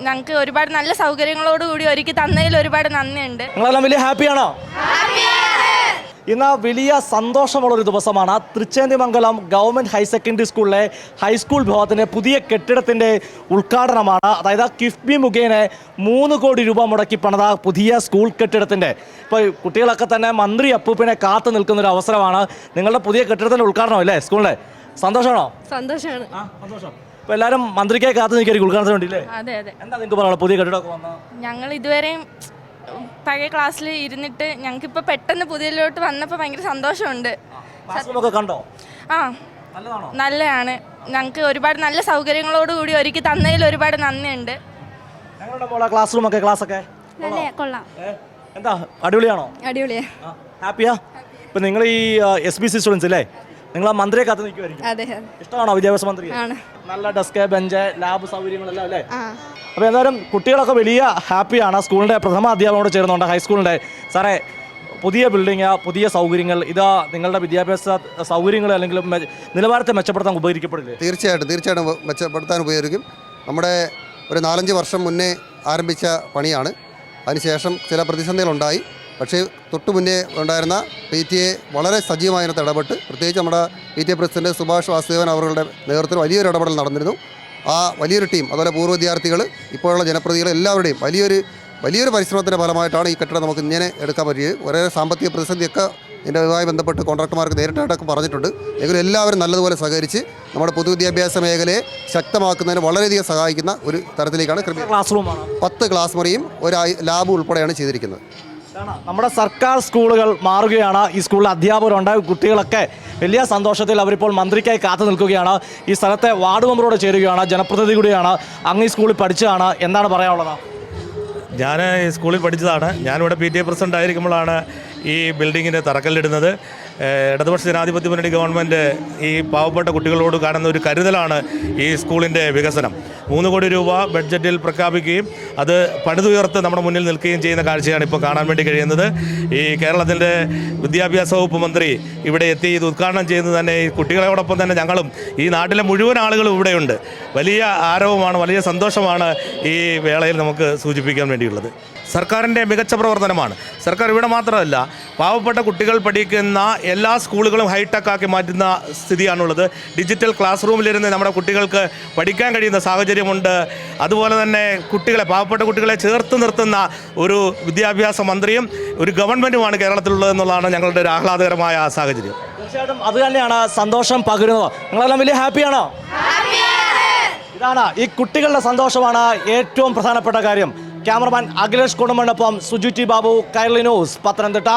ഞങ്ങൾക്ക് ഒരുപാട് നല്ല സൗകര്യങ്ങളോടുകൂടി ഒരുക്കി തന്നതിൽ ഒരുപാട് നന്ദിയുണ്ട്. നിങ്ങളെല്ലാം വലിയ ഹാപ്പിയാണോ? ഇന്ന് വലിയ സന്തോഷമുള്ളൊരു ദിവസമാണ്. തൃച്ചേന്തിമംഗലം ഗവൺമെൻറ് ഹയർ സെക്കൻഡറി സ്കൂളിലെ ഹൈസ്കൂൾ വിഭാഗത്തിൻ്റെ പുതിയ കെട്ടിടത്തിൻ്റെ ഉദ്ഘാടനമാണ്. അതായത് കിഫ്ബി മുഖേന 3 കോടി രൂപ മുടക്കി പണിത പുതിയ സ്കൂൾ കെട്ടിടത്തിൻ്റെ ഇപ്പോൾ കുട്ടികളൊക്കെ തന്നെ മന്ത്രി അപ്പൂപ്പിനെ കാത്തു നിൽക്കുന്നൊരു അവസരമാണ്. നിങ്ങളുടെ പുതിയ കെട്ടിടത്തിൻ്റെ ഉദ്ഘാടനം അല്ലേ സ്കൂളിലെ? സന്തോഷമാണോ? സന്തോഷമാണ്. സന്തോഷം. ഇപ്പോൾ എല്ലാവരും മന്ത്രിക്കായി കാത്തു നിൽക്കായിരിക്കും ഉദ്ഘാടനത്തിന് വേണ്ടിയില്ലേ? അതെ അതെ. എന്താ നിങ്ങൾക്ക് പറയാനുള്ളത് പുതിയ കെട്ടിടമൊക്കെ വന്നാൽ? ഞങ്ങൾ ഇതുവരെയും പഴയ ക്ലാസ്സിൽ ഇരുന്നിട്ട് ഞങ്ങൾക്കിപ്പോൾ പെട്ടെന്ന് പുതിയതിലോട്ട് വന്നപ്പോൾ ഭയങ്കര സന്തോഷമുണ്ട്. കണ്ടോ? ആ, നല്ലതാണ്. ഞങ്ങൾക്ക് ഒരുപാട് നല്ല സൗകര്യങ്ങളോടുകൂടി ഒരുക്കി തന്നതിൽ ഒരുപാട് നന്ദിയുണ്ട്. ക്ലാസ് റൂമൊക്കെ ക്ലാസ്സൊക്കെ കൊള്ളാം. എന്താ അടിപൊളിയാണോ? അടിപൊളിയാ. ഹാപ്പിയാ? ഇപ്പം നിങ്ങൾ ഈ SBC സ്റ്റുഡൻസ് അല്ലേ, നിങ്ങൾ ആ മന്ത്രിയെ കാത്ത് നിൽക്കുമായിരിക്കും. ഇഷ്ടമാണോ വിദ്യാഭ്യാസ മന്ത്രി? നല്ല ഡെസ്ക്, ബെഞ്ച്, ലാബ് സൗകര്യങ്ങളെല്ലാം അല്ലേ? അപ്പോൾ എന്തായാലും കുട്ടികളൊക്കെ വലിയ ഹാപ്പിയാണ്. സ്കൂളിൻ്റെ പ്രഥമ അധ്യാപകനോട് ചേർന്നുണ്ട് ഹൈസ്കൂളിൻ്റെ. സാറേ, പുതിയ ബിൽഡിങ്, പുതിയ സൗകര്യങ്ങൾ, ഇതാ നിങ്ങളുടെ വിദ്യാഭ്യാസ സൗകര്യങ്ങൾ അല്ലെങ്കിൽ നിലവാരത്തെ മെച്ചപ്പെടുത്താൻ ഉപകരിക്കപ്പെടില്ലേ? തീർച്ചയായിട്ടും മെച്ചപ്പെടുത്താൻ ഉപകരിക്കും. നമ്മുടെ ഒരു 4-5 വർഷം മുന്നേ ആരംഭിച്ച പണിയാണ്. അതിനുശേഷം ചില പ്രതിസന്ധികളുണ്ടായി. പക്ഷേ തൊട്ടു മുന്നേ ഉണ്ടായിരുന്ന PTA വളരെ സജീവമായി അതിനകത്ത് ഇടപെട്ട്, പ്രത്യേകിച്ച് നമ്മുടെ PTA പ്രസിഡന്റ് സുഭാഷ് വാസുദേവൻ അവരുടെ നേതൃത്വത്തിൽ വലിയൊരു ഇടപെടൽ നടന്നിരുന്നു. ആ വലിയൊരു ടീം, അതുപോലെ പൂർവ്വ വിദ്യാർത്ഥികൾ, ഇപ്പോഴുള്ള ജനപ്രതിനിധികൾ എല്ലാവരുടെയും വലിയൊരു പരിശ്രമത്തിൻ്റെ ഫലമായിട്ടാണ് ഈ കെട്ടിടം നമുക്ക് ഇങ്ങനെ എടുക്കാൻ പറ്റിയത്. ഒരേ സാമ്പത്തിക പ്രതിസന്ധിയൊക്കെ ഇതിൻ്റെതുമായി ബന്ധപ്പെട്ട് കോൺട്രാക്ടർമാർക്ക് നേരിട്ടായിട്ടൊക്കെ പറഞ്ഞിട്ടുണ്ട്. എങ്കിലും എല്ലാവരും നല്ലതുപോലെ സഹകരിച്ച് നമ്മുടെ പൊതുവിദ്യാഭ്യാസ മേഖലയെ ശക്തമാക്കുന്നതിന് വളരെയധികം സഹായിക്കുന്ന ഒരു തരത്തിലേക്കാണ് ക്ലാസ് റൂമാണ്. 10 ക്ലാസ് മുറിയും ഒരു ലാബ് ഉൾപ്പെടെയാണ് ചെയ്തിരിക്കുന്നത്. നമ്മുടെ സർക്കാർ സ്കൂളുകൾ മാറുകയാണ്. ഈ സ്കൂളിൽ അധ്യാപകരുണ്ട്. കുട്ടികളൊക്കെ വലിയ സന്തോഷത്തിൽ അവരിപ്പോൾ മന്ത്രിക്കായി കാത്തു നിൽക്കുകയാണ്. ഈ സ്ഥലത്തെ വാർഡ് മെമ്പറോട് ചേരുകയാണ്. ജനപ്രതിനിധി കൂടിയാണ്. അങ്ങ് ഈ സ്കൂളിൽ പഠിച്ചതാണ്. എന്താണ് പറയാനുള്ളത്? ഞാൻ ഈ സ്കൂളിൽ പഠിച്ചതാണ്. ഞാനിവിടെ PTA പ്രസിഡന്റ് ആയിരിക്കുമ്പോഴാണ് ഈ ബിൽഡിങ്ങിൻ്റെ തറക്കല്ലിടുന്നത്. ഇടതുപക്ഷ ജനാധിപത്യ മുന്നണി ഗവൺമെൻറ് ഈ പാവപ്പെട്ട കുട്ടികളോട് കാണുന്ന ഒരു കരുതലാണ് ഈ സ്കൂളിൻ്റെ വികസനം. 3 കോടി രൂപ ബഡ്ജറ്റിൽ പ്രഖ്യാപിക്കുകയും അത് പണിതുയർത്ത് നമ്മുടെ മുന്നിൽ നിൽക്കുകയും ചെയ്യുന്ന കാഴ്ചയാണ് ഇപ്പോൾ കാണാൻ വേണ്ടി കഴിയുന്നത്. ഈ കേരളത്തിൻ്റെ വിദ്യാഭ്യാസ വകുപ്പ് മന്ത്രി ഇവിടെ എത്തി ഇത് ഉദ്ഘാടനം ചെയ്യുന്നത് തന്നെ ഈ കുട്ടികളോടൊപ്പം തന്നെ ഞങ്ങളും ഈ നാട്ടിലെ മുഴുവൻ ആളുകളും ഇവിടെയുണ്ട്. വലിയ ആരവമാണ്, വലിയ സന്തോഷമാണ് ഈ വേളയിൽ നമുക്ക് സൂചിപ്പിക്കാൻ വേണ്ടിയുള്ളത്. സർക്കാരിൻ്റെ മികച്ച പ്രവർത്തനമാണ്. സർക്കാർ ഇവിടെ മാത്രമല്ല, പാവപ്പെട്ട കുട്ടികൾ പഠിക്കുന്ന എല്ലാ സ്കൂളുകളും ഹൈടെക് ആക്കി മാറ്റുന്ന സ്ഥിതിയാണുള്ളത്. ഡിജിറ്റൽ ക്ലാസ് റൂമിലിരുന്ന് നമ്മുടെ കുട്ടികൾക്ക് പഠിക്കാൻ കഴിയുന്ന സാഹചര്യമുണ്ട്. അതുപോലെ തന്നെ പാവപ്പെട്ട കുട്ടികളെ ചേർത്ത് നിർത്തുന്ന ഒരു വിദ്യാഭ്യാസ മന്ത്രിയും ഒരു ഗവൺമെൻറ്റുമാണ് കേരളത്തിലുള്ളത് എന്നുള്ളതാണ് ഞങ്ങളുടെ ഒരു ആഹ്ലാദകരമായ സാഹചര്യം. തീർച്ചയായിട്ടും അത് തന്നെയാണ് സന്തോഷം പകരുന്നത്. നിങ്ങളെല്ലാം വലിയ ഹാപ്പിയാണോ? ഇതാണ് ഈ കുട്ടികളുടെ സന്തോഷമാണ് ഏറ്റവും പ്രധാനപ്പെട്ട കാര്യം. ക്യാമറമാൻ അഖിലേഷ് കുടുംബനൊപ്പം സുജു ടി ബാബു, കൈരളി ന്യൂസ്, പത്തനംതിട്ട.